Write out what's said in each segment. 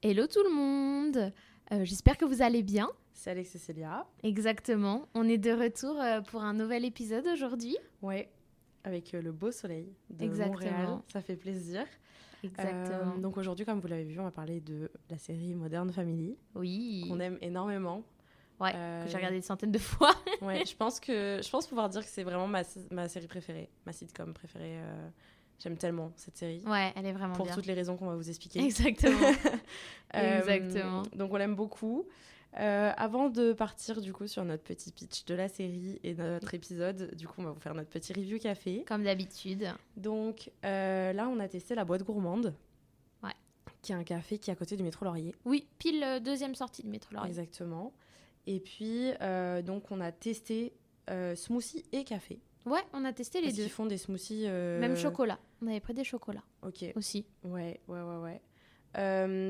Hello tout le monde, j'espère que vous allez bien. C'est Alex et Célia. Exactement, on est de retour pour un nouvel épisode aujourd'hui. Ouais, avec le beau soleil de Exactement. Montréal, ça fait plaisir. Exactement. Donc aujourd'hui, comme vous l'avez vu, on va parler de la série Modern Family, Oui. qu'on aime énormément. Ouais, que j'ai regardé des centaines de fois. Ouais, je pense pouvoir dire que c'est vraiment ma série préférée, ma sitcom préférée. J'aime tellement cette série. Ouais, elle est vraiment pour bien. toutes les raisons qu'on va vous expliquer. Exactement. Exactement. Donc on l'aime beaucoup. Avant de partir du coup sur notre petit pitch de la série et notre épisode, du coup on va vous faire notre petit review café. Comme d'habitude. Donc là on a testé la boîte gourmande. Ouais. Qui est un café qui est à côté du métro Laurier. Oui, pile deuxième sortie du métro Laurier. Exactement. Et puis donc on a testé smoothie et café. Ouais, on a testé les Parce deux. qu'ils font des smoothies... Même chocolat. On avait pris des chocolats. Ok. Aussi. Ouais.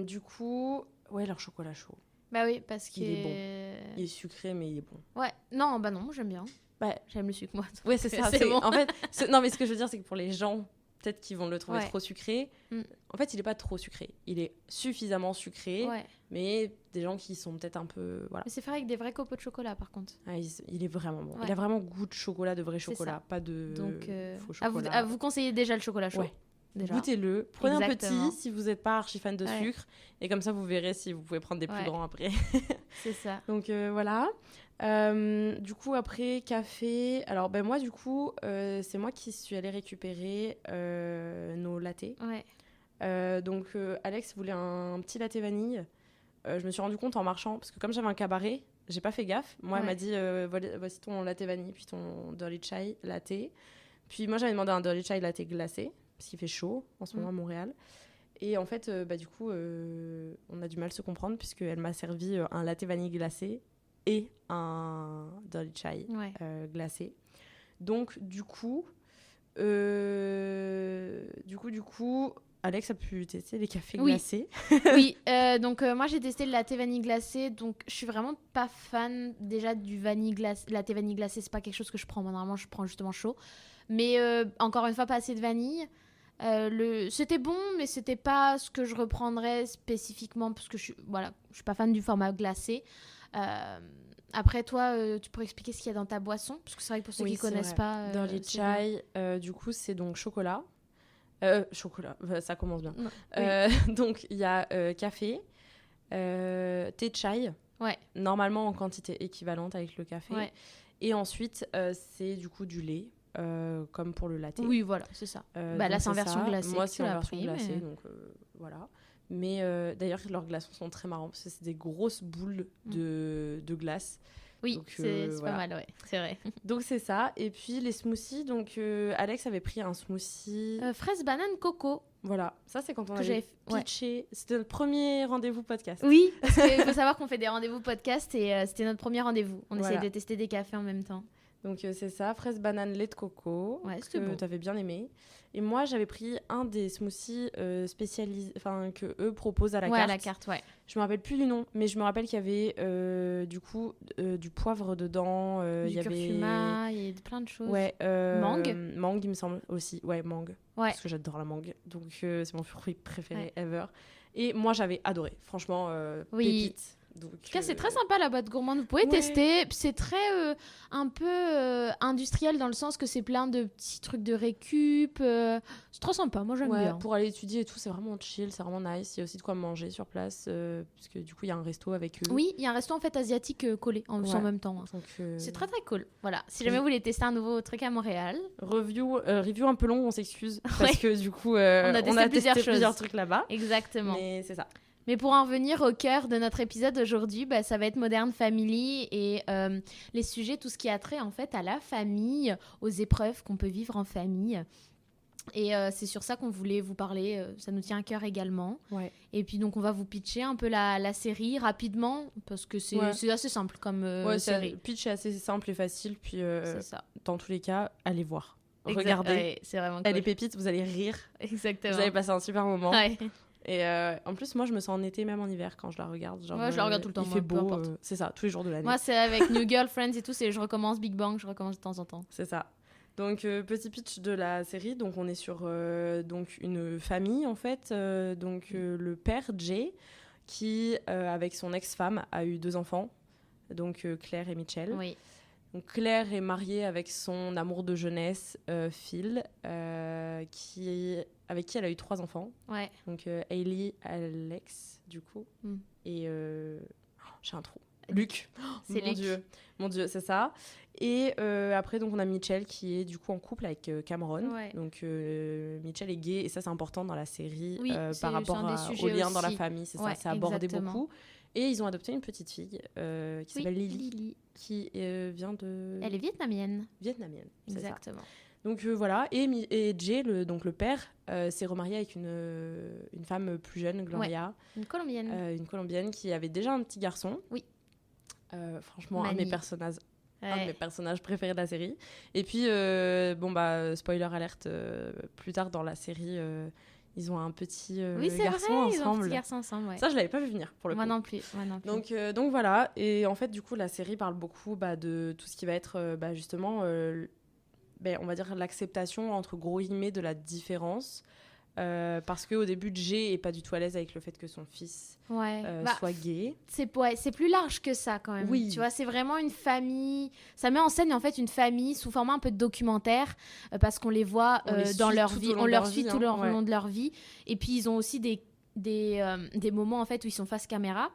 Du coup, ouais, leur chocolat chaud. Bah oui, parce que... Il est bon. Il est sucré, mais il est bon. Ouais, non, bah non, moi j'aime bien. Bah, j'aime le sucre, moi. Ouais, c'est ça. C'est bon. En fait, non, mais ce que je veux dire, c'est que pour les gens, peut-être qu'ils vont le trouver Ouais. trop sucré. En fait, il n'est pas trop sucré. Il est suffisamment sucré, Ouais. mais des gens qui sont peut-être un peu... Voilà. Mais c'est fait avec des vrais copeaux de chocolat, par contre. Ah, il est vraiment bon. Ouais. Il a vraiment goût de chocolat, de vrai C'est chocolat, ça. pas de Donc, faux chocolat. à vous conseiller déjà le chocolat chaud. Ouais. Déjà. Goûtez-le, prenez Exactement. un petit si vous n'êtes pas archi fan de Ouais. sucre, et comme ça vous verrez si vous pouvez prendre des plus Ouais. grands après. C'est ça. Donc voilà. Du coup après café, alors ben moi du coup c'est moi qui suis allée récupérer nos lattés. Ouais. Donc Alex voulait un petit latte vanille. Je me suis rendu compte en marchant parce que comme j'avais un cabaret, j'ai pas fait gaffe. Moi elle m'a dit voici ton latte vanille puis ton dirty chai latte. Puis moi j'avais demandé un dirty chai latte glacé parce qu'il fait chaud en ce moment à Montréal. Et en fait du coup on a du mal à se comprendre puisqu'elle m'a servi un latte vanille glacé et un dirty chai glacé. Donc du coup Alex a pu tester les cafés glacés. Oui, donc moi j'ai testé le latte vanille glacé, donc je suis vraiment pas fan déjà du latte vanille glacé, c'est pas quelque chose que je prends. Moi, normalement je prends justement chaud, mais encore une fois pas assez de vanille. C'était bon, mais c'était pas ce que je reprendrais spécifiquement parce que je suis pas fan du format glacé. Après toi, tu pourrais expliquer ce qu'il y a dans ta boisson, parce que c'est vrai que pour ceux qui connaissent pas. Dans les chai, du coup c'est donc chocolat. Chocolat, ça commence bien. Donc il y a café, thé chai, normalement en quantité équivalente avec le café. Ouais. Et ensuite c'est du coup du lait. Comme pour le latte. Oui, voilà, c'est ça. Là, c'est en version glacée. Moi, c'est en version glacée, donc voilà. Mais d'ailleurs, leurs glaçons sont très marrants parce que c'est des grosses boules de glace. Oui, donc, c'est pas mal, ouais, c'est vrai. Donc, c'est ça. Et puis, les smoothies. Donc, Alex avait pris un smoothie... fraise, banane, coco. Voilà, ça, c'est quand on avait pitché. Ouais. C'était notre premier rendez-vous podcast. Oui, parce qu'il faut savoir qu'on fait des rendez-vous podcast et c'était notre premier rendez-vous. On essayait de tester des cafés en même temps. Donc c'est ça, fraise, banane, lait de coco, que tu avais bien aimé. Et moi, j'avais pris un des smoothies spécialisés, enfin que eux proposent à la carte. À la carte, ouais. Je me rappelle plus du nom, mais je me rappelle qu'il y avait du coup du poivre dedans. Du curcuma, il y a plein de choses. Ouais. Mangue. Mangue, il me semble aussi. Ouais, mangue. Ouais. Parce que j'adore la mangue. Donc c'est mon fruit préféré ever. Et moi, j'avais adoré. Franchement, pépite. Donc, en tout cas, c'est très sympa la boîte gourmande. Vous pouvez tester. C'est très un peu industriel dans le sens que c'est plein de petits trucs de récup. C'est trop sympa. Moi, j'aime bien. Pour aller étudier et tout, c'est vraiment chill, c'est vraiment nice. Il y a aussi de quoi manger sur place parce que du coup, il y a un resto avec eux. Oui, il y a un resto en fait asiatique collé en même temps. Donc, c'est très très cool. Voilà. Si jamais vous voulez tester un nouveau truc à Montréal. Review un peu long, on s'excuse parce que du coup, on a testé plusieurs trucs là-bas. Exactement. Mais c'est ça. Mais pour en revenir au cœur de notre épisode aujourd'hui, ça va être Modern Family et les sujets, tout ce qui a trait en fait à la famille, aux épreuves qu'on peut vivre en famille. Et c'est sur ça qu'on voulait vous parler, ça nous tient à cœur également. Ouais. Et puis donc on va vous pitcher un peu la série rapidement, parce que c'est assez simple comme série. Le pitch est assez simple et facile, puis c'est ça. Dans tous les cas, allez voir. Regardez, c'est vraiment cool. Elle est pépite, vous allez rire. Exactement. Vous allez passer un super moment. Ouais. Et en plus, moi, je me sens en été, même en hiver, quand je la regarde. Genre, je la regarde tout le temps. Il fait beau, c'est ça, tous les jours de l'année. Moi, c'est avec New Girl, Friends et tout, je recommence Big Bang, je recommence de temps en temps. C'est ça. Donc, petit pitch de la série. Donc, on est sur donc une famille, en fait. Le père, Jay, qui, avec son ex-femme, a eu 2 enfants, donc Claire et Mitchell. Oui. Donc Claire est mariée avec son amour de jeunesse, Phil, avec qui elle a eu 3 enfants. Ouais. Donc Hailey, Alex, du coup, et j'ai un trou. Luc. C'est Luc. Mon Dieu, c'est ça. Et après, donc, on a Mitchell qui est du coup en couple avec Cameron. Ouais. Donc, Mitchell est gay et ça, c'est important dans la série Oui, par rapport au lien dans la aussi. famille. C'est Ouais, ça, c'est abordé exactement. beaucoup. Et ils ont adopté une petite fille qui s'appelle Lily, qui vient de... Elle est vietnamienne. Vietnamienne, c'est ça. Exactement. Donc voilà, et Jay, le père, s'est remarié avec une femme plus jeune, Gloria. Une colombienne. Une colombienne qui avait déjà un petit garçon. Oui. Franchement, un de mes personnages préférés de la série. Et puis, spoiler alerte, plus tard dans la série, ils ont un petit garçon ensemble. Ils ont un petit garçon ensemble, ouais. Ça, je l'avais pas vu venir, pour le coup. Moi non plus. Donc voilà, et en fait, du coup, la série parle beaucoup de tout ce qui va être, justement, on va dire l'acceptation, entre gros guillemets, de la différence. Parce qu'au début, Jay est pas du tout à l'aise avec le fait que son fils soit gay. C'est plus large que ça quand même. Oui. Tu vois, c'est vraiment une famille. Ça met en scène en fait une famille sous format un peu de documentaire parce qu'on les voit dans leur vie. On leur suit tout au long de leur vie. Et puis ils ont aussi des moments en fait où ils sont face caméra.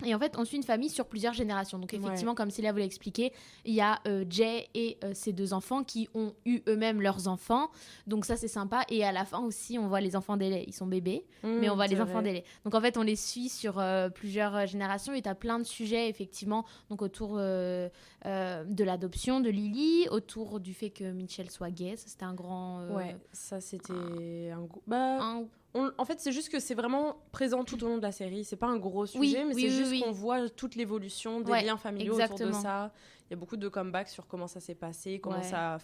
Et en fait, on suit une famille sur plusieurs générations. Donc effectivement, comme Célia vous l'a expliqué, il y a Jay et ses 2 enfants qui ont eu eux-mêmes leurs enfants. Donc ça, c'est sympa. Et à la fin aussi, on voit les enfants d'Ellie. Ils sont bébés, mais on voit les enfants d'Ellie. Donc en fait, on les suit sur plusieurs générations. Et tu as plein de sujets, effectivement, donc autour de l'adoption de Lily, autour du fait que Mitchell soit gay. Ça, c'était un grand... ça, c'était en fait, c'est juste que c'est vraiment présent tout au long de la série. C'est pas un gros sujet, mais c'est juste qu'on voit toute l'évolution des liens familiaux autour de ça. Il y a beaucoup de comebacks sur comment ça s'est passé, comment ça a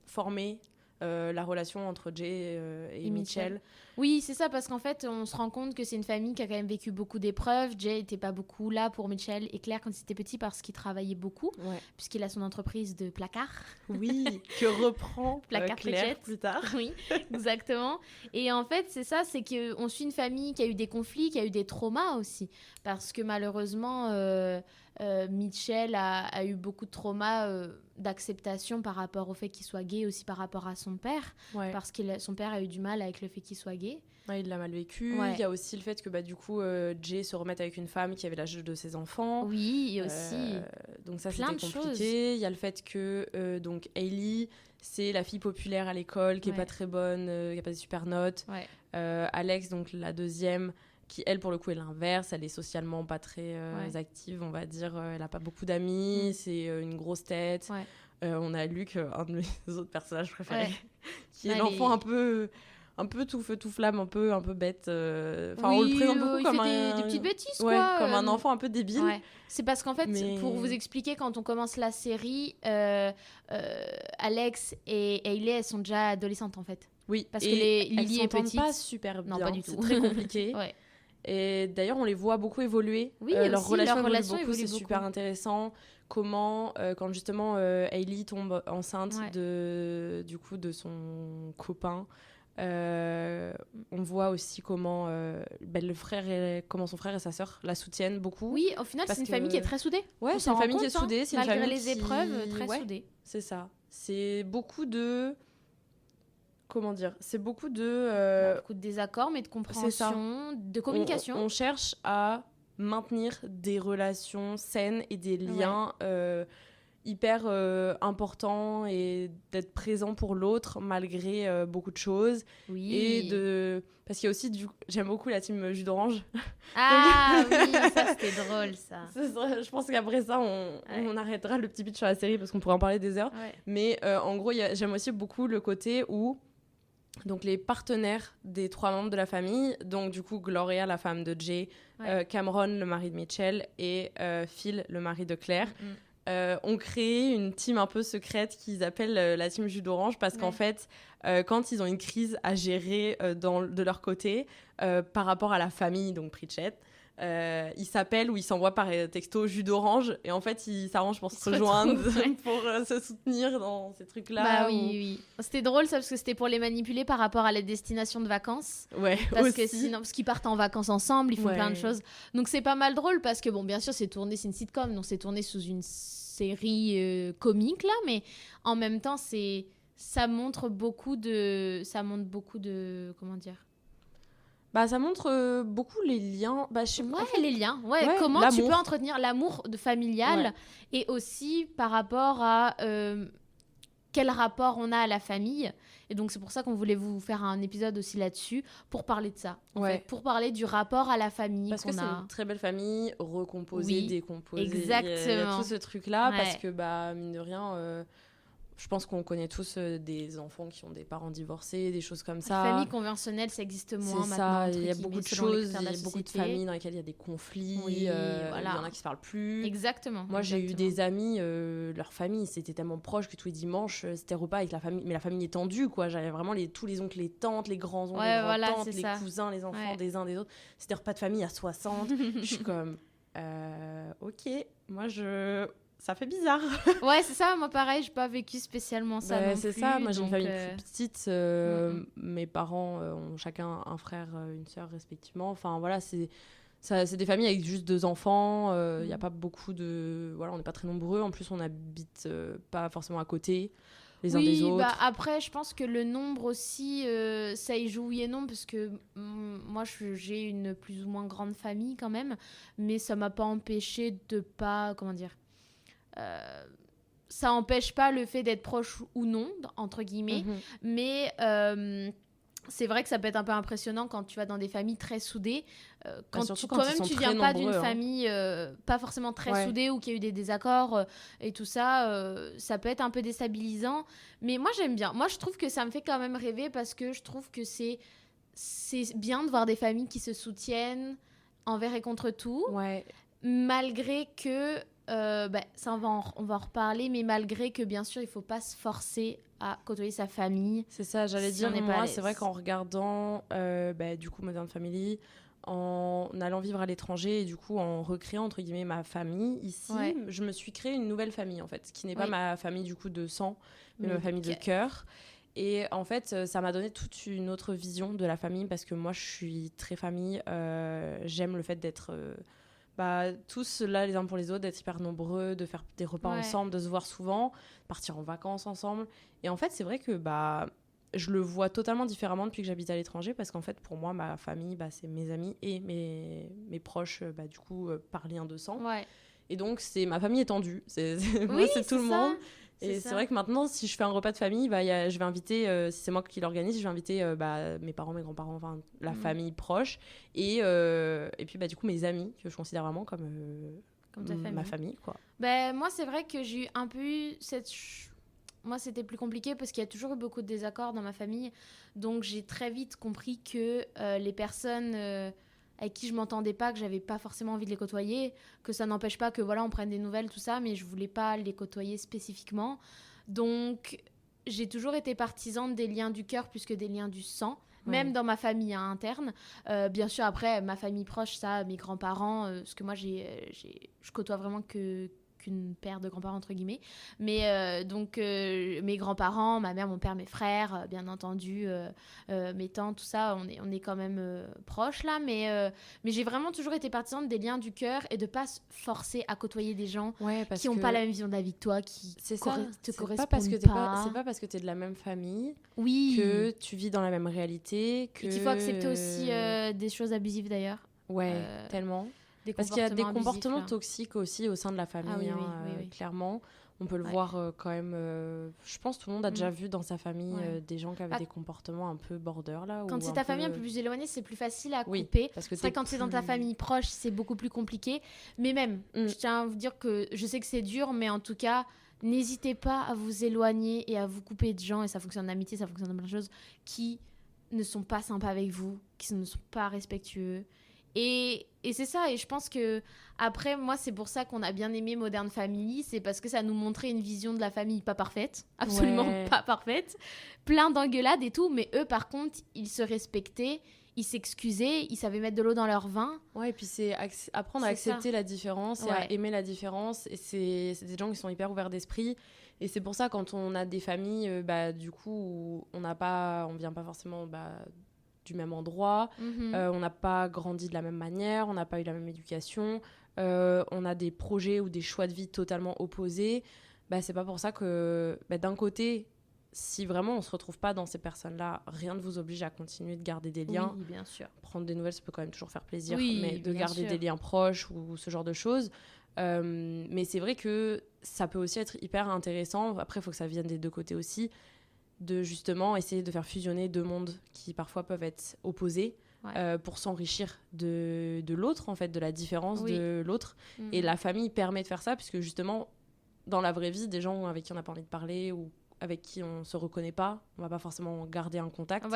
formé la relation entre Jay et Mitchell. Oui, c'est ça, parce qu'en fait, on se rend compte que c'est une famille qui a quand même vécu beaucoup d'épreuves. Jay n'était pas beaucoup là pour Mitchell et Claire quand il était petit parce qu'il travaillait beaucoup, puisqu'il a son entreprise de placards. Oui, que reprend Claire plus tard. Oui, exactement. Et en fait, c'est ça, c'est qu'on suit une famille qui a eu des conflits, qui a eu des traumas aussi, parce que malheureusement... Mitchell a eu beaucoup de traumas d'acceptation par rapport au fait qu'il soit gay, aussi par rapport à son père, parce que son père a eu du mal avec le fait qu'il soit gay. Il l'a mal vécu. Il y a aussi le fait que du coup Jay se remette avec une femme qui avait l'âge de ses enfants. Oui, et aussi. Donc ça, c'était compliqué. Il y a le fait que donc Hailey, c'est la fille populaire à l'école qui est pas très bonne, qui a pas des super notes. Alex, donc la deuxième, qui elle pour le coup est l'inverse, elle est socialement pas très active, on va dire, elle a pas beaucoup d'amis, c'est une grosse tête. On a Luc, un de mes autres personnages préférés, qui est l'enfant un peu tout feu tout flamme, un peu bête. On le présente beaucoup comme des petites bêtises quoi, comme un enfant un peu débile. C'est parce qu'en fait, pour vous expliquer, quand on commence la série, Alex et Hailey, elles sont déjà adolescentes en fait. Oui, parce que Lily est petite. Elles s'entendent pas super bien. Non, pas du tout. C'est très compliqué. Et d'ailleurs, on les voit beaucoup évoluer. Leur relation évolue beaucoup, c'est super intéressant. Comment, quand justement Hailey tombe enceinte de son copain, on voit aussi comment comment son frère et sa sœur la soutiennent beaucoup. Oui, au final, c'est une famille qui est très soudée. C'est une famille qui est soudée. C'est malgré une famille les épreuves, très soudée. C'est ça. C'est beaucoup de... Comment dire ? C'est beaucoup de désaccords, mais de compréhension, de communication. On cherche à maintenir des relations saines et des liens hyper importants et d'être présent pour l'autre malgré beaucoup de choses. Oui. Parce qu'il y a aussi, j'aime beaucoup la team jus d'orange. Ah oui, ça c'était drôle ça. Je pense qu'après ça, on arrêtera le petit pitch sur la série parce qu'on pourrait en parler des heures. Mais en gros, j'aime aussi beaucoup le côté où donc les partenaires des 3 membres de la famille, donc du coup Gloria, la femme de Jay, Cameron, le mari de Mitchell, et Phil, le mari de Claire, ont créé une team un peu secrète qu'ils appellent la team jus d'orange parce qu'en fait, quand ils ont une crise à gérer de leur côté par rapport à la famille, donc Pritchett. Ils s'appellent ou ils s'envoient par texto jus d'orange et en fait ils s'arrangent pour se rejoindre, pour se soutenir dans ces trucs-là. Bah oui. C'était drôle ça parce que c'était pour les manipuler par rapport à la destination de vacances. Ouais, parce aussi. que sinon, parce qu'ils partent en vacances ensemble, ils font plein de choses. Donc c'est pas mal drôle parce que bon, bien sûr c'est une sitcom, donc c'est tourné sous une série comique là, mais en même temps ça montre beaucoup de comment dire. Bah, ça montre beaucoup les liens. Bah, les liens. Ouais, comment l'amour. Tu peux entretenir l'amour familial et aussi par rapport à quel rapport on a à la famille. Et donc, c'est pour ça qu'on voulait vous faire un épisode aussi là-dessus pour parler de ça. En fait, pour parler du rapport à la famille. Parce que c'est une très belle famille, recomposée, décomposée. Exactement. Il y a tout ce truc-là parce que, bah, mine de rien... Je pense qu'on connaît tous des enfants qui ont des parents divorcés, des choses comme ça. La famille conventionnelle, ça existe moins maintenant. Il y a beaucoup de choses, il y a beaucoup de familles dans lesquelles il y a des conflits, il y en a qui se parlent plus. Exactement. Moi, j'ai eu des amis, leur famille, c'était tellement proche que tous les dimanches, c'était repas avec la famille. Mais la famille étendue, quoi. J'avais vraiment tous les oncles, les tantes, les grands-oncles, les grands-tantes, les cousins, les enfants des uns des autres. C'était repas de famille à 60. Je suis comme, ok, moi ça fait bizarre. Ouais, c'est ça. Moi, pareil, j'ai pas vécu spécialement ça non c'est plus. Ça. Moi, j'ai une famille plus petite. Mes parents ont chacun un frère, une sœur, respectivement. Enfin, voilà, c'est des familles avec juste 2 enfants. Il n'y a pas beaucoup de... Voilà, on n'est pas très nombreux. En plus, on n'habite pas forcément à côté les uns des autres. Bah, après, je pense que le nombre aussi, ça y joue oui et non, parce que moi, j'ai une plus ou moins grande famille quand même. Mais ça m'a pas empêché de pas... Comment dire ça empêche pas le fait d'être proche ou non, entre guillemets, mais c'est vrai que ça peut être un peu impressionnant quand tu vas dans des familles très soudées, quand toi-même tu viens pas d'une famille pas forcément très soudée ou qu'il y a eu des désaccords et tout ça, ça peut être un peu déstabilisant, mais moi j'aime bien. Moi je trouve que ça me fait quand même rêver parce que je trouve que c'est bien de voir des familles qui se soutiennent envers et contre tout, malgré que ça on va en reparler, mais malgré que bien sûr il faut pas se forcer à côtoyer sa famille. C'est ça, j'allais dire, moi c'est vrai qu'en regardant du coup Modern Family, en allant vivre à l'étranger et du coup en recréant entre guillemets ma famille ici, je me suis créé une nouvelle famille en fait, qui n'est pas ma famille du coup de sang, mais ma famille de cœur. Et en fait, ça m'a donné toute une autre vision de la famille parce que moi je suis très famille, j'aime le fait d'être... tous là les uns pour les autres, d'être hyper nombreux, de faire des repas ensemble, de se voir souvent, partir en vacances ensemble. Et en fait, c'est vrai que je le vois totalement différemment depuis que j'habite à l'étranger parce qu'en fait, pour moi, ma famille, c'est mes amis et mes proches, du coup, par lien de sang. Et donc, c'est ma famille étendue. Moi, c'est tout le monde. Et c'est vrai que maintenant, si je fais un repas de famille, je vais inviter, si c'est moi qui l'organise, je vais inviter mes parents, mes grands-parents, enfin la famille proche. Et puis, du coup, mes amis, que je considère vraiment comme ma famille, quoi. Moi, c'est vrai que j'ai un peu eu cette... Moi, c'était plus compliqué parce qu'il y a toujours eu beaucoup de désaccords dans ma famille. Donc, j'ai très vite compris que les personnes... avec qui je m'entendais pas, que j'avais pas forcément envie de les côtoyer, que ça n'empêche pas que on prenne des nouvelles, tout ça, mais je voulais pas les côtoyer spécifiquement. Donc, j'ai toujours été partisane des liens du cœur plus que des liens du sang, même dans ma famille interne. Bien sûr, après, ma famille proche, ça, mes grands-parents, parce que moi, je côtoie vraiment qu'une paire de grands-parents entre guillemets, mais donc mes grands-parents, ma mère, mon père, mes frères, bien entendu, mes tantes, tout ça, on est quand même proches là, mais j'ai vraiment toujours été partisane des liens du cœur et de pas se forcer à côtoyer des gens qui n'ont pas la même vision de la vie que toi, qui te correspondent pas. C'est pas parce que t'es de la même famille que tu vis dans la même réalité que... Et qu'il faut accepter aussi des choses abusives d'ailleurs. Tellement. Parce qu'il y a des comportements toxiques aussi au sein de la famille, clairement. On peut le voir quand même. Je pense que tout le monde a déjà vu dans sa famille des gens qui avaient des comportements un peu border là. Quand c'est ta famille un peu plus éloignée, c'est plus facile à couper. Parce que c'est vrai, quand c'est dans ta famille proche, c'est beaucoup plus compliqué. Mais même, je tiens à vous dire que je sais que c'est dur, mais en tout cas, n'hésitez pas à vous éloigner et à vous couper de gens. Et ça fonctionne en amitié, ça fonctionne dans plein de choses qui ne sont pas sympas avec vous, qui ne sont pas respectueux. Et c'est ça, et je pense que après, moi, c'est pour ça qu'on a bien aimé Modern Family, c'est parce que ça nous montrait une vision de la famille pas parfaite, absolument pas parfaite, plein d'engueulades et tout, mais eux, par contre, ils se respectaient, ils s'excusaient, ils savaient mettre de l'eau dans leur vin. Ouais, et puis c'est apprendre à accepter la différence et à aimer la différence, et c'est des gens qui sont hyper ouverts d'esprit, et c'est pour ça, quand on a des familles, du coup, où on vient pas forcément... du même endroit, on n'a pas grandi de la même manière, on n'a pas eu la même éducation, on a des projets ou des choix de vie totalement opposés, c'est pas pour ça que d'un côté, si vraiment on se retrouve pas dans ces personnes-là, rien ne vous oblige à continuer de garder des liens. Oui, bien sûr. Prendre des nouvelles, ça peut quand même toujours faire plaisir, mais de garder des liens proches ou ce genre de choses. Mais c'est vrai que ça peut aussi être hyper intéressant, après il faut que ça vienne des deux côtés aussi, de justement essayer de faire fusionner deux mondes qui parfois peuvent être opposés, pour s'enrichir de l'autre, en fait, de la différence de l'autre. Et la famille permet de faire ça, puisque justement, dans la vraie vie, des gens avec qui on n'a pas envie de parler ou avec qui on ne se reconnaît pas, on va pas forcément garder un contact.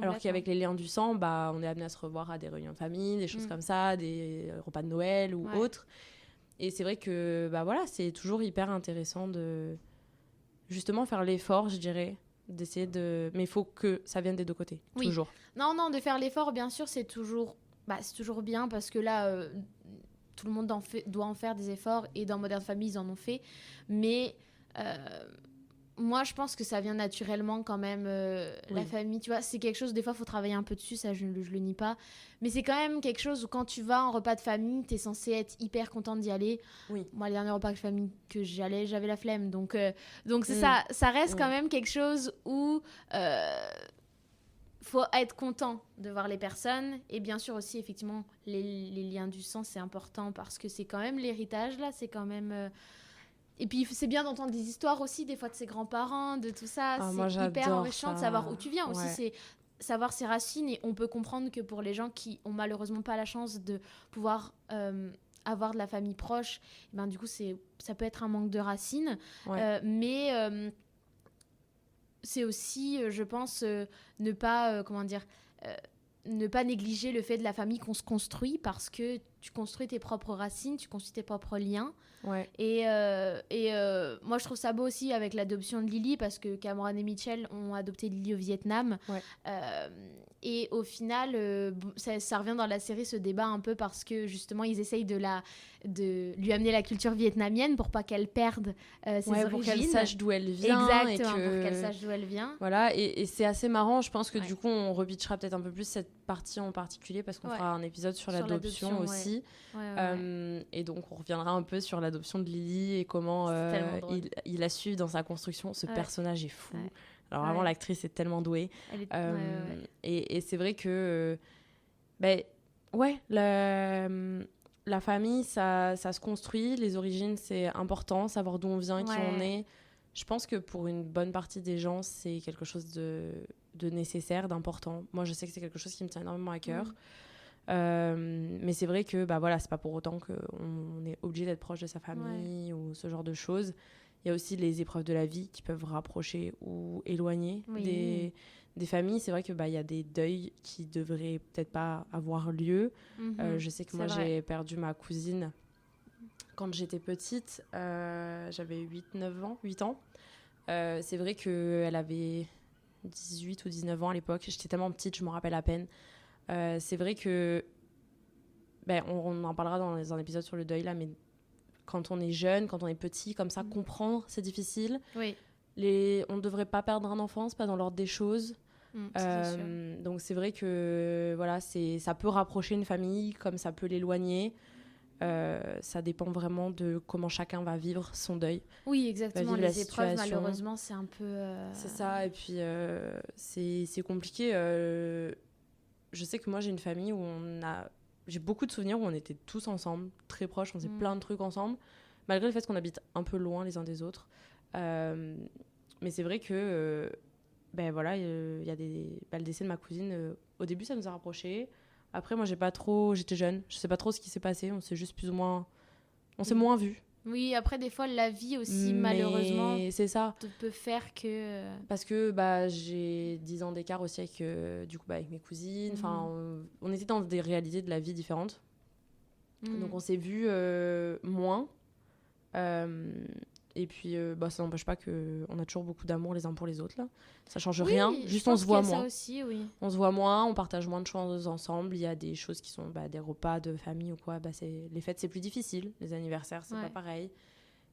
Alors qu'avec les liens du sang, on est amené à se revoir à des réunions de famille, des choses comme ça, des repas de Noël ou autres. Et c'est vrai que c'est toujours hyper intéressant de justement faire l'effort, je dirais, d'essayer de... Mais il faut que ça vienne des deux côtés, toujours. Non, de faire l'effort, bien sûr, c'est toujours bien, parce que là, tout le monde doit en faire des efforts, et dans Modern Family, ils en ont fait. Mais moi, je pense que ça vient naturellement quand même, la famille, tu vois. C'est quelque chose, des fois, il faut travailler un peu dessus, ça, je le nie pas. Mais c'est quand même quelque chose où quand tu vas en repas de famille, t'es censé être hyper contente d'y aller. Moi, les derniers repas de famille que j'allais, j'avais la flemme. Donc c'est ça reste quand même quelque chose où faut être content de voir les personnes. Et bien sûr aussi, effectivement, les liens du sang, c'est important, parce que c'est quand même l'héritage, là, c'est quand même... Et puis c'est bien d'entendre des histoires aussi, des fois, de ses grands-parents, de tout ça. C'est hyper enrichissant de savoir où tu viens aussi. C'est savoir ses racines, et on peut comprendre que pour les gens qui ont malheureusement pas la chance de pouvoir avoir de la famille proche, du coup ça peut être un manque de racines. Mais c'est aussi, je pense, ne pas ne pas négliger le fait de la famille qu'on se construit, parce que tu construis tes propres racines, tu construis tes propres liens. Et moi, je trouve ça beau aussi avec l'adoption de Lily, parce que Cameron et Mitchell ont adopté Lily au Vietnam. Et au final, ça revient dans la série, ce débat un peu, parce que justement, ils essayent de lui amener la culture vietnamienne pour pas qu'elle perde ses origines. Pour qu'elle sache d'où elle vient. Exactement, pour qu'elle sache d'où elle vient. Voilà, et c'est assez marrant. Je pense que du coup, on repitchera peut-être un peu plus cette partie en particulier, parce qu'on fera un épisode sur l'adoption aussi. Et donc, on reviendra un peu sur l'adoption de Lily et comment il a su dans sa construction. Ce personnage est fou. Alors vraiment, l'actrice est tellement douée. Et c'est vrai que la famille, ça se construit. Les origines, c'est important. Savoir d'où on vient, qui on est. Je pense que pour une bonne partie des gens, c'est quelque chose de nécessaire, d'important. Moi, je sais que c'est quelque chose qui me tient énormément à cœur. Mais c'est vrai que c'est pas pour autant qu'on est obligé d'être proche de sa famille ou ce genre de choses. Il y a aussi les épreuves de la vie qui peuvent rapprocher ou éloigner des familles. C'est vrai que y a des deuils qui devraient peut-être pas avoir lieu. Je sais que moi, j'ai perdu ma cousine quand j'étais petite. J'avais 8 ans. C'est vrai qu'elle avait 18 ou 19 ans à l'époque. J'étais tellement petite, je me rappelle à peine. C'est vrai que on en parlera dans un épisode sur le deuil là, mais quand on est jeune, quand on est petit, comme ça, comprendre, c'est difficile. On ne devrait pas perdre un enfant, c'est pas dans l'ordre des choses. Donc c'est vrai que ça peut rapprocher une famille, comme ça peut l'éloigner. Ça dépend vraiment de comment chacun va vivre son deuil. Oui, exactement. Les épreuves, malheureusement, c'est un peu... C'est ça, et puis c'est compliqué. Je sais que moi, j'ai une famille où j'ai beaucoup de souvenirs où on était tous ensemble, très proches, on faisait plein de trucs ensemble, malgré le fait qu'on habite un peu loin les uns des autres. Mais c'est vrai que il y a le décès de ma cousine. Au début, ça nous a rapprochés. Après, moi, j'étais jeune, je sais pas trop ce qui s'est passé. On s'est juste plus ou moins... On s'est moins vus. Oui, après, des fois, la vie aussi, malheureusement, c'est ça. peut faire que... Parce que j'ai 10 ans d'écart aussi avec, du coup, avec mes cousines. Enfin, on était dans des réalités de la vie différentes. Donc, on s'est vus moins. Et puis, ça n'empêche pas qu'on a toujours beaucoup d'amour les uns pour les autres. Là. Ça change rien, juste on se voit moins. Ça aussi, oui. On se voit moins, on partage moins de choses ensemble. Il y a des choses qui sont des repas de famille ou quoi. Les fêtes, c'est plus difficile. Les anniversaires, c'est pas pareil.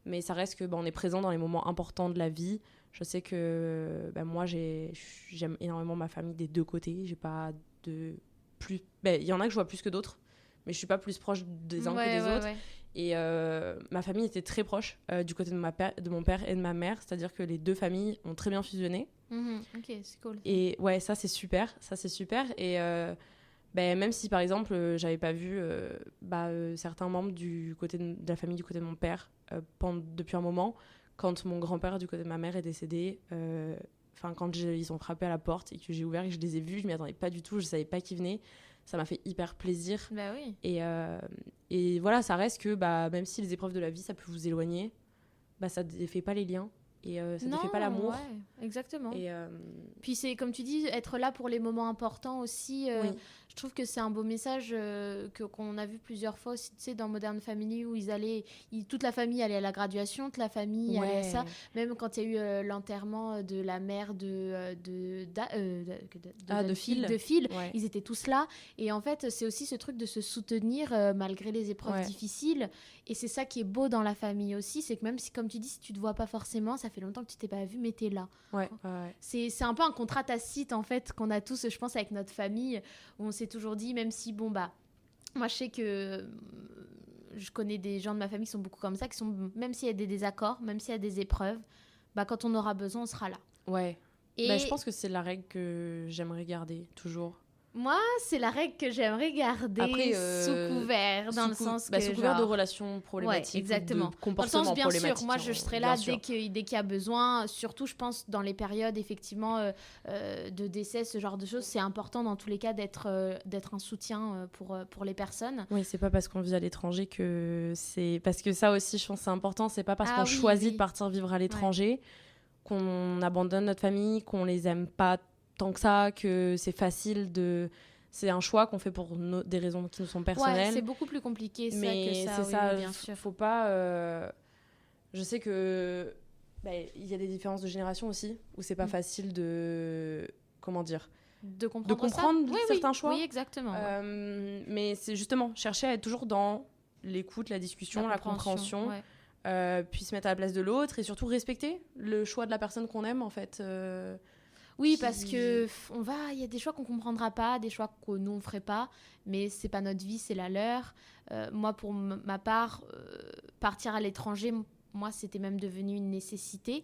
Mais ça reste que on est présent dans les moments importants de la vie. Je sais que moi, j'aime énormément ma famille des deux côtés. J'ai pas de plus... Il y en a que je vois plus que d'autres, mais je suis pas plus proche des uns que des autres. Ouais. Et ma famille était très proche du côté de mon père et de ma mère. C'est-à-dire que les deux familles ont très bien fusionné. Ok, c'est cool. Et ouais, ça, c'est super. Et... même si par exemple j'avais pas vu certains membres du côté de la famille du côté de mon père depuis un moment, quand mon grand-père du côté de ma mère est décédé, quand ils ont frappé à la porte et que j'ai ouvert et que je les ai vus, je m'y attendais pas du tout, je savais pas qui venait, ça m'a fait hyper plaisir. Bah oui. Et voilà, ça reste que même si les épreuves de la vie ça peut vous éloigner, ça défait pas les liens. Et ça ne fait pas l'amour. Ouais, exactement. Et puis c'est comme tu dis, être là pour les moments importants aussi. Oui. Je trouve que c'est un beau message qu'on a vu plusieurs fois aussi, tu sais, dans Modern Family, où toute la famille allait à la graduation, toute la famille allait à ça. Même quand il y a eu l'enterrement de la mère de Phil, ouais. Ils étaient tous là. Et en fait, c'est aussi ce truc de se soutenir malgré les épreuves difficiles. Et c'est ça qui est beau dans la famille aussi, c'est que même si, comme tu dis, si tu te vois pas forcément, ça fait longtemps que tu t'es pas vu, mais t'es là. Ouais. C'est un peu un contrat tacite, en fait, qu'on a tous, je pense, avec notre famille, où on s'est toujours dit, même si, moi, je sais que je connais des gens de ma famille qui sont beaucoup comme ça, même s'il y a des désaccords, même s'il y a des épreuves, quand on aura besoin, on sera là. Ouais. Et je pense que c'est la règle que j'aimerais garder, toujours. Moi, c'est la règle que j'aimerais garder. Après, sous couvert, dans le sens que... sous couvert de relations problématiques, exactement. De comportements problématiques. Bien sûr, moi, je serai là dès qu'il y a besoin. Surtout, je pense, dans les périodes, effectivement, de décès, ce genre de choses, c'est important, dans tous les cas, d'être un soutien pour les personnes. Oui, c'est pas parce qu'on vit à l'étranger que c'est... Parce que ça aussi, je pense, c'est important. C'est pas parce qu'on choisit de partir vivre à l'étranger qu'on abandonne notre famille, qu'on les aime pas tant que ça, que c'est facile de... C'est un choix qu'on fait pour des raisons qui nous sont personnelles. Ouais, c'est beaucoup plus compliqué que ça. Mais c'est ça, bien sûr. Faut pas... Je sais que... il y a des différences de génération aussi, où c'est pas facile de... Comment dire ? De comprendre certains choix. Oui, exactement. Mais c'est justement chercher à être toujours dans l'écoute, la discussion, la compréhension. Puis se mettre à la place de l'autre et surtout respecter le choix de la personne qu'on aime, en fait. Oui, parce que il y a des choix qu'on comprendra pas, des choix que nous on ferait pas, mais c'est pas notre vie, c'est la leur. Moi, pour ma part, partir à l'étranger, moi, c'était même devenu une nécessité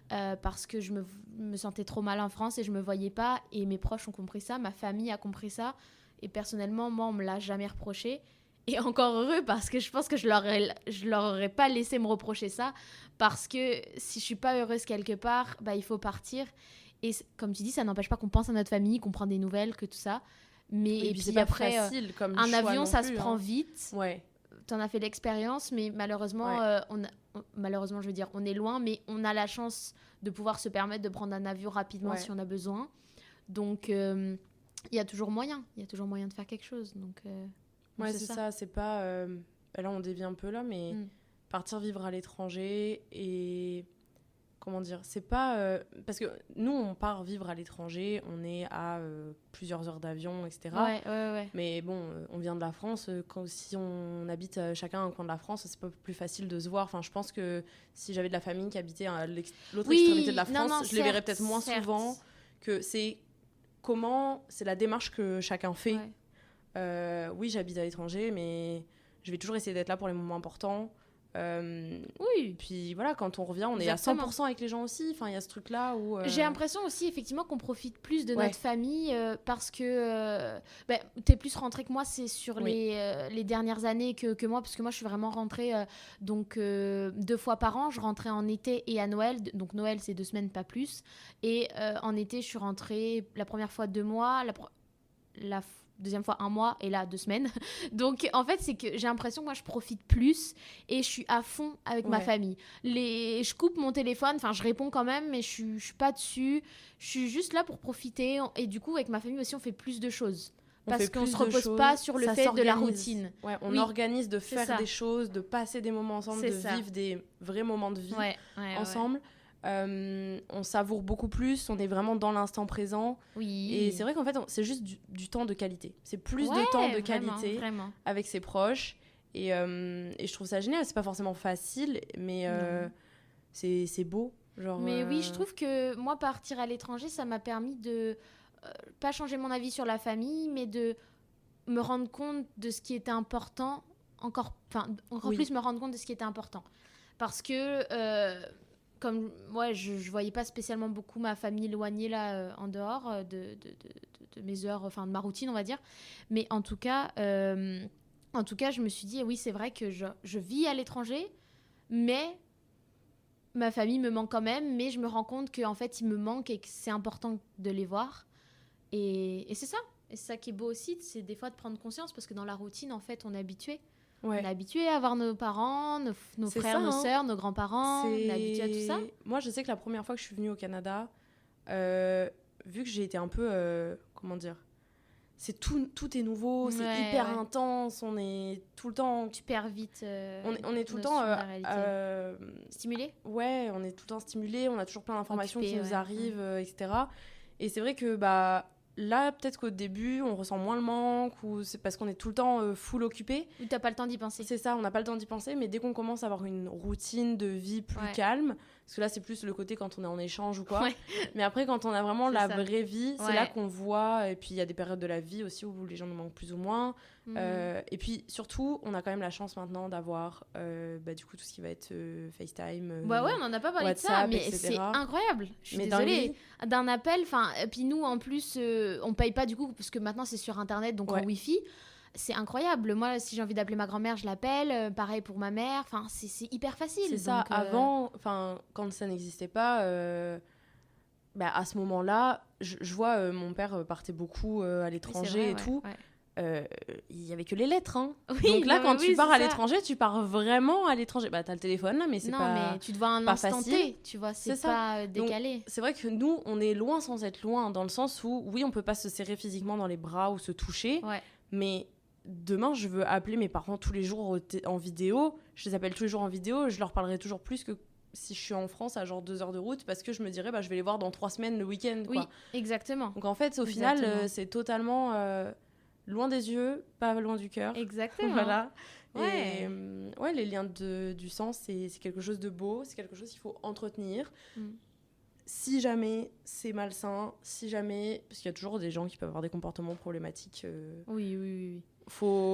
parce que je me sentais trop mal en France et je me voyais pas. Et mes proches ont compris ça, ma famille a compris ça. Et personnellement, moi, on me l'a jamais reproché. Et encore heureux, parce que je pense que je leur aurais pas laissé me reprocher ça, parce que si je suis pas heureuse quelque part, il faut partir. Et comme tu dis, ça n'empêche pas qu'on pense à notre famille, qu'on prend des nouvelles, que tout ça. Mais et puis c'est pas après, facile comme un avion, ça plus, se prend vite. Ouais. T'en as fait l'expérience, mais malheureusement, malheureusement, je veux dire, on est loin, mais on a la chance de pouvoir se permettre de prendre un avion rapidement si on a besoin. Donc, il y a toujours moyen. Il y a toujours moyen de faire quelque chose. Donc, c'est ça. C'est pas... Là, on dévie un peu là, mais partir vivre à l'étranger et... Comment dire, c'est pas... parce que nous, on part vivre à l'étranger, on est à plusieurs heures d'avion, etc. Ouais. Mais bon, on vient de la France. Si on habite chacun un coin de la France, c'est pas plus facile de se voir. Enfin, je pense que si j'avais de la famille qui habitait à l'autre extrémité de la France, je les verrais peut-être moins souvent. Que c'est la démarche que chacun fait. Oui, j'habite à l'étranger, mais je vais toujours essayer d'être là pour les moments importants. Puis voilà, quand on revient, on est à 100% avec les gens aussi. Enfin, il y a ce truc-là où... J'ai l'impression aussi, effectivement, qu'on profite plus de notre famille parce que t'es plus rentrée que moi, c'est sur les dernières années que moi, parce que moi, je suis vraiment rentrée 2 fois par an. Je rentrais en été et à Noël. Donc Noël, c'est 2 semaines, pas plus. Et en été, je suis rentrée la première fois 2 mois. deuxième fois 1 mois et là 2 semaines. Donc en fait c'est que j'ai l'impression que moi je profite plus et je suis à fond avec ma famille. Je coupe mon téléphone, enfin je réponds quand même mais je suis pas dessus. Je suis juste là pour profiter et du coup avec ma famille aussi on fait plus de choses. Parce qu'on se repose pas sur le fait de la routine. Ouais, on organise de faire des choses, de passer des moments ensemble, vivre des vrais moments de vie ensemble. On savoure beaucoup plus, on est vraiment dans l'instant présent. Oui. Et c'est vrai qu'en fait, c'est juste du temps de qualité. C'est plus de temps de qualité avec ses proches. Et je trouve ça génial. C'est pas forcément facile, mais c'est beau. Genre, mais oui, je trouve que moi, partir à l'étranger, ça m'a permis de pas changer mon avis sur la famille, mais de me rendre compte de ce qui était important, encore plus me rendre compte de ce qui était important. Parce que, comme moi, je voyais pas spécialement beaucoup ma famille éloignée là, en dehors de mes heures, enfin de ma routine, on va dire. Mais en tout cas, je me suis dit, oui, c'est vrai que je vis à l'étranger, mais ma famille me manque quand même, mais je me rends compte qu'en fait, il me manque et que c'est important de les voir. Et c'est ça. Et c'est ça qui est beau aussi, c'est des fois de prendre conscience, parce que dans la routine, en fait, on est habitué. Ouais. On est habitué à voir nos parents, nos frères, nos sœurs, nos grands-parents. On est habitué à tout ça. Moi, je sais que la première fois que je suis venue au Canada, vu que j'ai été un peu... comment dire, tout est nouveau, c'est hyper intense, on est tout le temps... Tu perds vite on est tout le temps... stimulé. Ouais, on est tout le temps stimulé, on a toujours plein d'informations qui nous arrivent, etc. Et c'est vrai que là, peut-être qu'au début, on ressent moins le manque, ou c'est parce qu'on est tout le temps full occupé. Ou t'as pas le temps d'y penser. C'est ça, on n'a pas le temps d'y penser, mais dès qu'on commence à avoir une routine de vie plus calme, parce que là, c'est plus le côté quand on est en échange ou quoi. Ouais. Mais après, quand on a vraiment vraie vie, c'est là qu'on voit. Et puis, il y a des périodes de la vie aussi où les gens nous manquent plus ou moins. Et puis, surtout, on a quand même la chance maintenant d'avoir du coup tout ce qui va être FaceTime. On n'en a pas parlé WhatsApp, de ça, mais etc. c'est incroyable. Je suis désolée. D'un appel, puis nous, en plus, on paye pas du coup, parce que maintenant, c'est sur Internet, donc en Wi-Fi. C'est incroyable. Moi, si j'ai envie d'appeler ma grand-mère, je l'appelle. Pareil pour ma mère. Enfin, c'est hyper facile. C'est ça. Avant, quand ça n'existait pas, à ce moment-là, je vois mon père partait beaucoup à l'étranger tout. Il y avait que les lettres. Hein. Oui, donc là, quand tu pars à l'étranger, tu pars vraiment à l'étranger. T'as le téléphone là, mais c'est pas mais tu te vois un instant T. Tu vois, c'est pas décalé. Donc, c'est vrai que nous, on est loin sans être loin, dans le sens où, oui, on peut pas se serrer physiquement dans les bras ou se toucher, mais demain, je veux appeler mes parents tous les jours en vidéo. Je les appelle tous les jours en vidéo. Je leur parlerai toujours plus que si je suis en France à genre 2 heures de route, parce que je me dirais, je vais les voir dans 3 semaines le week-end. Oui, exactement. Donc en fait, au final, c'est totalement loin des yeux, pas loin du cœur. Exactement. Voilà. Ouais. Et les liens du sang, c'est quelque chose de beau. C'est quelque chose qu'il faut entretenir. Si jamais c'est malsain, parce qu'il y a toujours des gens qui peuvent avoir des comportements problématiques. Oui.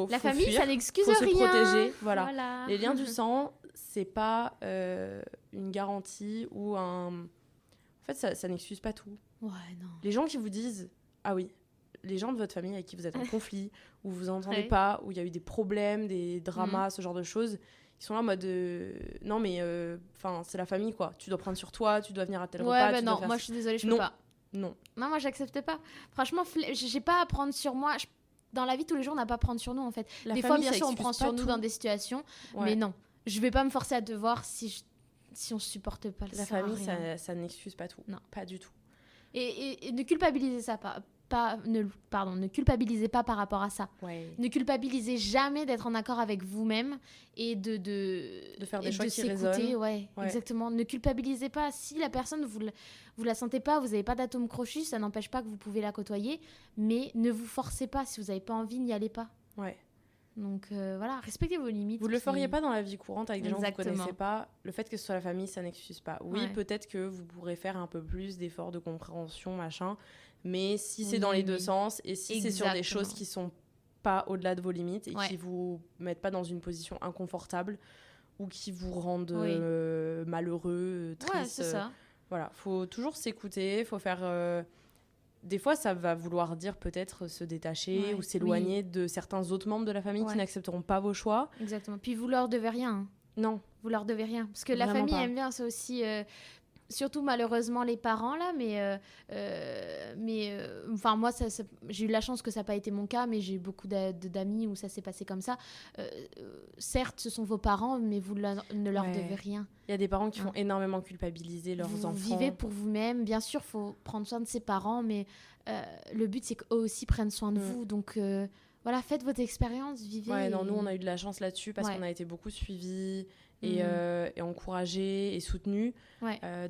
La famille, fuir, ça n'excuse rien. Faut se protéger. Voilà. Les liens du sang, c'est pas une garantie ou un... En fait, ça n'excuse pas tout. Ouais, non. Les gens qui vous disent... Ah oui, les gens de votre famille avec qui vous êtes en conflit, où vous entendez pas, où il y a eu des problèmes, des dramas, ce genre de choses, ils sont là en mode... non, mais c'est la famille, quoi. Tu dois prendre sur toi, tu dois venir à tel repas. Non, moi, je suis désolée, je peux pas. Non, moi, j'accepte pas. Franchement, j'ai pas à prendre sur moi... Dans la vie, tous les jours, on n'a pas à prendre sur nous, en fait. Des fois, bien sûr, on prend sur nous dans des situations, mais non. Je vais pas me forcer à te voir si on se supporte pas. La famille, ça n'excuse pas tout. Non. Pas du tout. Et ne culpabilisez ça ne culpabilisez pas par rapport à ça. Ouais. Ne culpabilisez jamais d'être en accord avec vous-même et de faire des choix qui résonnent. Ouais, exactement. Ne culpabilisez pas. Si la personne, vous la sentez pas, vous n'avez pas d'atome crochu, ça n'empêche pas que vous pouvez la côtoyer, mais ne vous forcez pas. Si vous n'avez pas envie, n'y allez pas. Ouais. Donc voilà, respectez vos limites. Vous ne le feriez pas dans la vie courante avec des gens que vous ne connaissez pas. Le fait que ce soit la famille, ça n'excuse pas. Oui, peut-être que vous pourrez faire un peu plus d'efforts de compréhension, machin. Mais si c'est dans les deux sens et si c'est sur des choses qui sont pas au-delà de vos limites et qui vous mettent pas dans une position inconfortable ou qui vous rendent malheureux, triste. C'est ça. Voilà, faut toujours s'écouter, faut faire... Des fois, ça va vouloir dire peut-être se détacher ou s'éloigner de certains autres membres de la famille qui n'accepteront pas vos choix. Exactement. Puis vous leur devez rien. Non. Vous leur devez rien. Parce que la Vraiment famille pas. aime bien ça aussi... surtout malheureusement les parents là, enfin moi j'ai eu la chance que ça n'a pas été mon cas, mais j'ai beaucoup d'amis où ça s'est passé comme ça. Certes, ce sont vos parents, mais vous ne leur devez rien. Il y a des parents qui font énormément culpabiliser leurs enfants. Vous vivez pour vous-même. Bien sûr, faut prendre soin de ses parents, mais le but c'est qu'eux aussi prennent soin de vous. Donc voilà, faites votre expérience, vivez. Ouais, non, nous on a eu de la chance là-dessus parce qu'on a été beaucoup suivis et encouragés et soutenus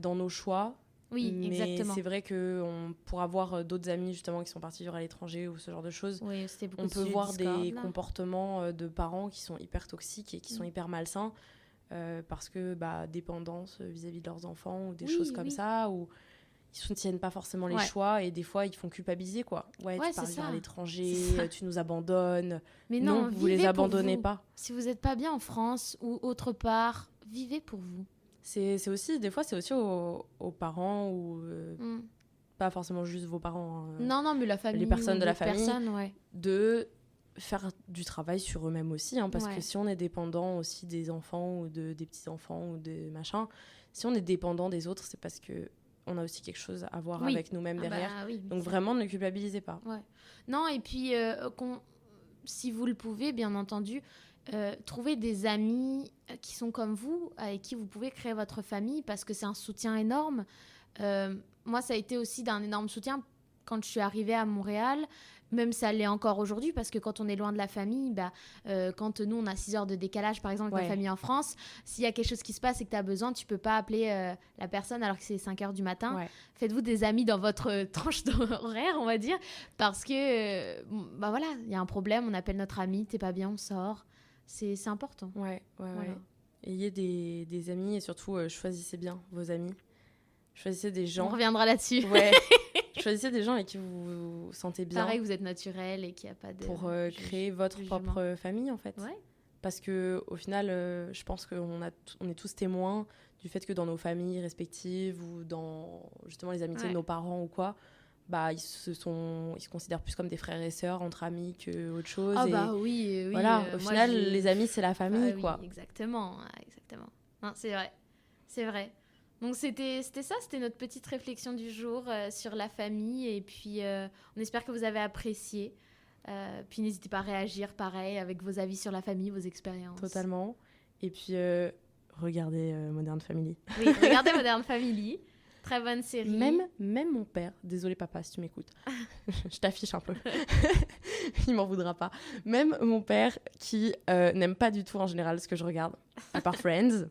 dans nos choix. Oui, mais exactement. c'est vrai que pour avoir d'autres amis justement qui sont partis vivre à l'étranger ou ce genre de choses, on peut voir des comportements de parents qui sont hyper toxiques et qui sont hyper malsains parce que dépendance vis-à-vis de leurs enfants ou des choses comme ça, ou ils soutiennent pas forcément les choix et des fois ils font culpabiliser quoi. Tu pars vivre à l'étranger, tu nous abandonnes. Mais non, vous les abandonnez pas. Si vous êtes pas bien en France ou autre part, vivez pour vous. C'est aussi, des fois, c'est aussi aux parents ou pas forcément juste vos parents. Non, mais la famille. Les personnes de la famille. Ouais. De faire du travail sur eux-mêmes aussi. Parce que si on est dépendant aussi des enfants ou des petits-enfants ou des machins, si on est dépendant des autres, c'est parce que on a aussi quelque chose à voir avec nous-mêmes derrière. Donc vraiment, ne culpabilisez pas. Ouais. Non, et puis, si vous le pouvez, bien entendu, trouvez des amis qui sont comme vous, avec qui vous pouvez créer votre famille, parce que c'est un soutien énorme. Moi, ça a été aussi d'un énorme soutien quand je suis arrivée à Montréal. Même ça l'est encore aujourd'hui, parce que quand on est loin de la famille, quand nous, on a 6 heures de décalage, par exemple, avec ma famille en France, s'il y a quelque chose qui se passe et que tu as besoin, tu peux pas appeler la personne alors que c'est 5 heures du matin. Faites-vous des amis dans votre tranche horaire, on va dire, parce que, voilà, il y a un problème, on appelle notre ami, t'es pas bien, on sort. C'est important. Ouais. Ayez des amis et surtout, choisissez bien vos amis. Choisissez des gens... On reviendra là-dessus. Choisissez des gens avec qui vous vous sentez bien. Pareil, vous êtes naturel et qu'il n'y a pas de... Pour créer votre propre famille, en fait. Parce qu'au final, je pense qu'on est tous témoins du fait que dans nos familles respectives ou dans justement les amitiés de nos parents ou quoi, ils se considèrent plus comme des frères et sœurs entre amis qu'autre chose. Oui. Voilà, au final, les amis, c'est la famille, quoi. Oui, exactement. Non, c'est vrai. Donc c'était ça, c'était notre petite réflexion du jour sur la famille. Et puis on espère que vous avez apprécié. Puis n'hésitez pas à réagir pareil avec vos avis sur la famille, vos expériences. Totalement. Et puis regardez Modern Family. Oui, regardez Modern Family. Très bonne série. Même mon père, désolé papa si tu m'écoutes, je t'affiche un peu, il m'en voudra pas. Même mon père qui n'aime pas du tout en général ce que je regarde, à part Friends,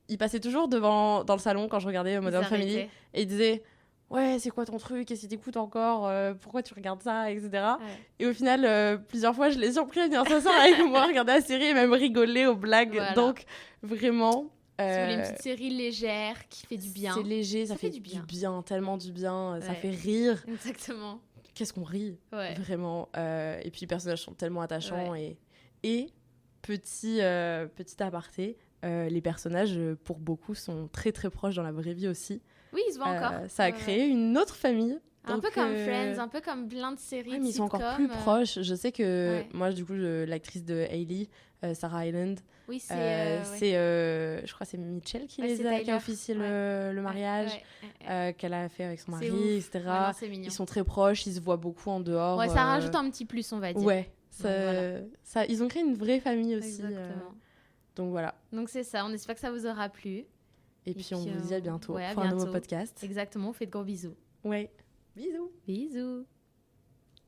il passait toujours dans le salon quand je regardais Modern Family et il disait ouais, c'est quoi ton truc, qu'est-ce que t'écoutes encore, pourquoi tu regardes ça, etc. Et au final, plusieurs fois, je l'ai surpris à venir s'asseoir avec moi, regarder la série et même rigoler aux blagues. Donc vraiment... Si vous voulez une petite série légère qui fait du bien. C'est léger, ça fait du bien, tellement du bien, ça fait rire. Exactement. Qu'est-ce qu'on rit, vraiment. Et puis les personnages sont tellement attachants. Et petit aparté, les personnages, pour beaucoup, sont très très proches dans la vraie vie aussi. Oui, ils se voient encore. Ça a créé une autre famille. Un peu comme Friends, un peu comme plein de séries. Mais ils sont encore plus proches. Je sais que moi, du coup, l'actrice de Hailey, Sarah Hyland, oui, je crois que c'est Mitchell qui a officié le mariage, qu'elle a fait avec son mari, etc. Non, ils sont très proches, ils se voient beaucoup en dehors. Ça rajoute un petit plus, on va dire. Ils ont créé une vraie famille aussi. Donc voilà. Donc c'est ça, on espère que ça vous aura plu. Et puis on vous dit à bientôt pour un nouveau podcast. Exactement, on fait de gros bisous. Ouais. Bisous. Bisous.